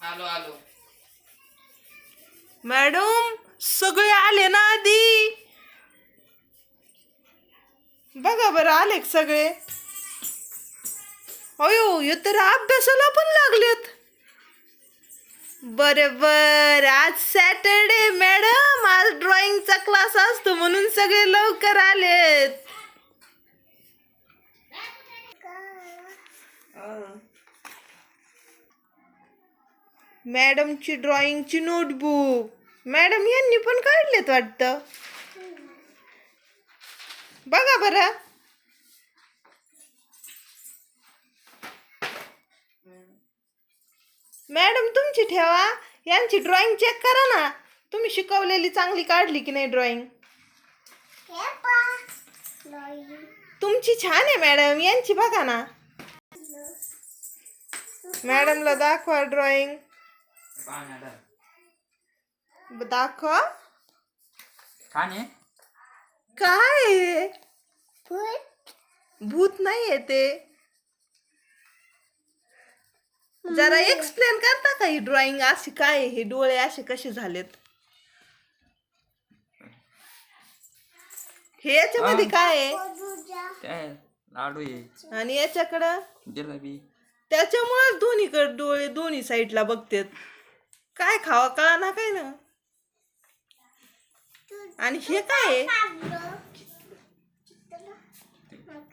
आलो आलो. मॅडम सगळे आले ना आधी. बघा बरं आले सगळे. अयो हे तर अभ्यासाला पण लागलेत. बरोबर आज सॅटरडे मॅडम, आज ड्रॉइंगचा क्लास असतो म्हणून सगळे लवकर आलेत. मॅडमची ड्रॉइंगची नोटबुक मॅडम यांनी पण काढलेत वाटतं. बघा बरं. मॅडम तुमची ठेवा, यांची ड्रॉइंग चेक करा ना. तुम्ही शिकवलेली चांगली काढली की नाही ड्रॉइंग? तुमची छान आहे मॅडम, यांची बघा ना. मॅडमला दाखवा ड्रॉइंग. दाखवा. काय भूत नाही आहे ते. जरा एक्सप्लेन करता का ही ड्रॉइंग अशी काय आहे? हे डोळे असे कसे झालेत? हे याच्यामध्ये काय आहे? लाडू आहे आणि याच्याकडं जिलेबी. त्याच्यामुळे दोन्हीकडे डोळे दोन्ही साईडला बघतेत. काय खावा कळा ना काय ना. आणि हे काय आहे?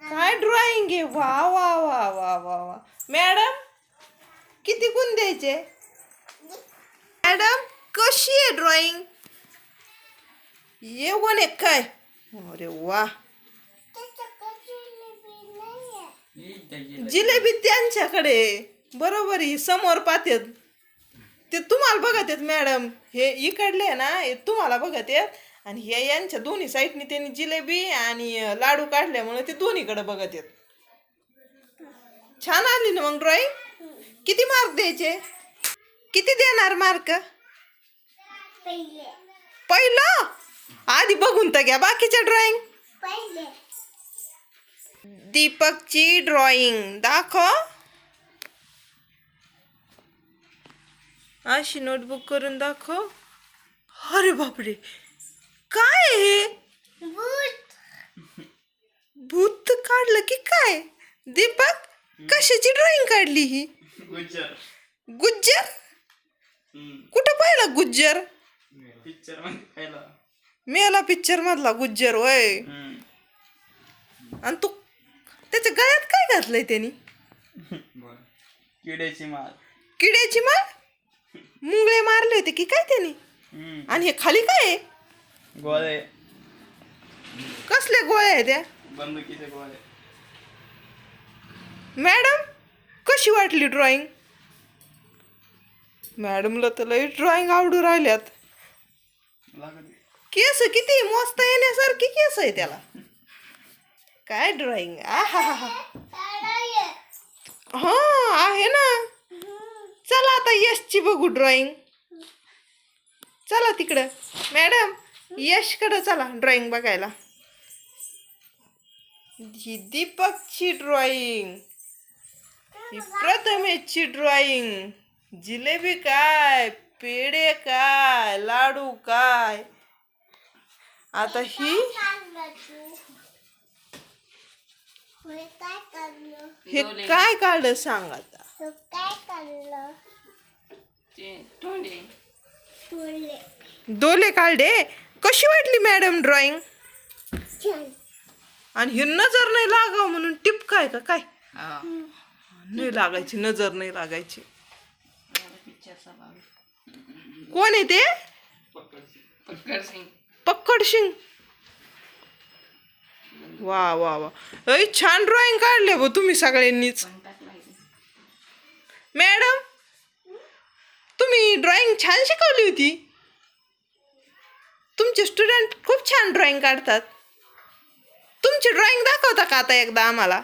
काय ड्रॉइंग आहे? वा वा वा वा वा वा. मॅडम किती गुण द्यायचे? मॅडम कशी आहे ड्रॉइंग? ये कोण आहे काय? अरे वा. जिलेबी त्यांच्याकडे बरोबर ही समोर पाहतेत. ते तुम्हाला बघत आहेत मॅडम. हे इकडले ना हे तुम्हाला बघत आहेत आणि हे यांच्या दोन्ही साईडनी त्यांनी जिलेबी आणि लाडू काढल्यामुळे ते दोन्हीकडे बघत आहेत. छान आली ना मग ड्रॉइंग. किती मार्क द्यायचे? किती देणार मार्क? पहिलं आधी बघून तर घ्या बाकीच्या ड्रॉइंग. दीपकची ड्रॉइंग दाखव. अशी नोटबुक करून दाखव. अरे बापरे काय हे? भूत काढलं की काय? दीपक कशाची ड्रॉइंग काढली ही? गुज्जर. गुज्जर? कुठं पाहिलं गुज्जर? पिक्चर मध्ये पाहिला. मेला पिक्चर मधला गुज्जर वय. आणि तू त्याच्या गळ्यात काय घातलंय त्यांनी? किड्याची माळ. किड्याची माळ? मुंगळे मारले होते की काय त्यांनी? आणि हे खाली काय आहे? गोळे. कसले गोळे आहे त्या? बंदुकीचे गोळे. मॅडम कशी वाटली ड्रॉइंग? मॅडमला तर लई ड्रॉइंग आवडू राहिल्यात. केस किती मस्त येण्यासारखी केस आहे त्याला. काय ड्रॉइंग. हा आहे ना. चला आता यशची बघू ड्रॉइंग. चला तिकडं मॅडम यशकडं चला ड्रॉइंग बघायला. ही दीपकची ड्रॉइंग, ही प्रथमेशची ड्रॉइंग. जिलेबी काय, पेढे काय, लाडू काय. आता ही हे काय काढलं सांग आता. डोले काढले. कशी वाटली मॅडम ड्रॉइंग? आणि हे नजर नाही लागाव म्हणून टिपकाय का काय? नाही लागायची नजर, नाही लागायची. कोण आहे ते? पक्कड सिंग. वा वा वा. छान ड्रॉइंग काढले बो तुम्ही सगळ्यांनीच. मॅडम तुम्ही ड्रॉइंग छान शिकवली होती. तुमचे स्टुडंट खूप छान ड्रॉइंग काढतात. तुमची ड्रॉइंग दाखवता का आता एकदा आम्हाला?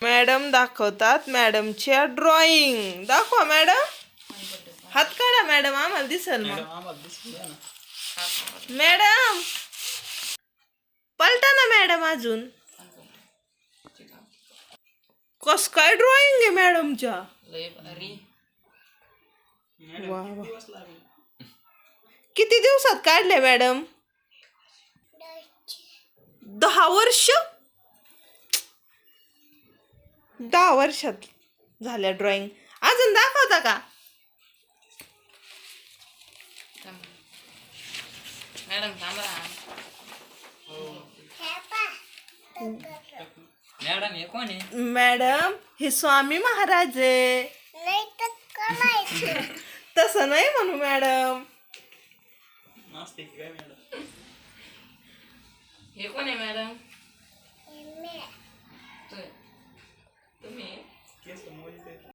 मॅडम दाखवतात मॅडमच्या ड्रॉइंग. दाखवा मॅडम. हात काढा मॅडम आम्हाला दिसेल मग. मॅडम पलटा ना मॅडम अजून. कस काय ड्रॉइंग आहे मॅडमच्या? लय भारी. मॅडम, वा, किती वा. दिवस लागले? किती दिवसात काढले मॅडम? 10 वर्ष. 10 वर्षात झाल्या ड्रॉइंग. अजून दाखवता का? मॅडम थांबा. मॅडम हे कोण आहे? मॅडम हे स्वामी महाराज आहे. तसं नाही म्हणू मॅडम. नास्तिक काय मॅडम? हे कोण आहे मॅडम? तुम्ही केस मोजते.